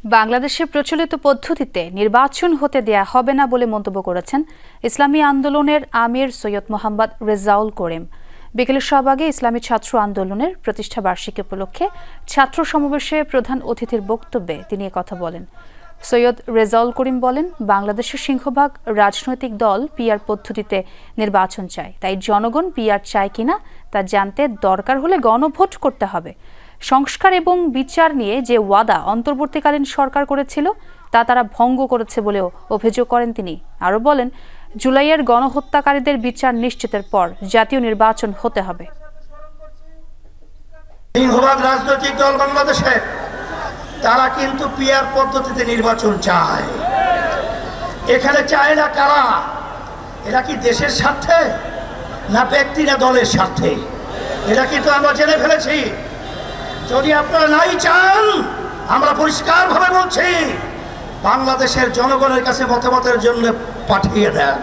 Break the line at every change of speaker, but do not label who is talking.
বাংলাদেশের প্রচলিত পদ্ধতিতে নির্বাচন হতে দেয়া হবে না বলে মন্তব্য করেছেন ইসলামী আন্দোলনের আমির সৈয়দ মোহাম্মদ রেজাউল করিম। বিকেলে শাহবাগে ইসলামী ছাত্র আন্দোলনের প্রতিষ্ঠা বার্ষিকী উপলক্ষে ছাত্র সমাবেশে প্রধান অতিথির বক্তব্যে তিনি কথা বলেন। সৈয়দ রেজাউল করিম বলেন, বাংলাদেশের সিংহভাগ রাজনৈতিক দল পিআর পদ্ধতিতে নির্বাচন চায়, তাই জনগণ পিআর চায় কিনা তা জানতে দরকার হলে গণভোট করতে হবে। সংস্কার এবং বিচার নিয়ে যে ওয়াদা অন্তর্বর্তীকালীন সরকার করেছিল তা তারা ভঙ্গ করেছে বলেও অভিযোগ করেন তিনি। আরও বলেন, জুলাইয়ের গণহত্যাকারীদের বিচার নিশ্চিতের পর জাতীয় নির্বাচন হতে হবে।
সিংহভাগ রাজনৈতিক দল বাংলাদেশে তারা কিন্তু পিআর পদ্ধতিতে নির্বাচন চায়। এখানে চায় না কারা? এরা কি দেশের স্বার্থে না ব্যক্তি না দলের স্বার্থে? এটা কিন্তু আমরা জেনে ফেলেছি। যদি আপনারা নাই চান, আমরা পরিষ্কারভাবে বলছি, বাংলাদেশের জনগণের কাছে মতামতের জন্য পাঠিয়ে দেন।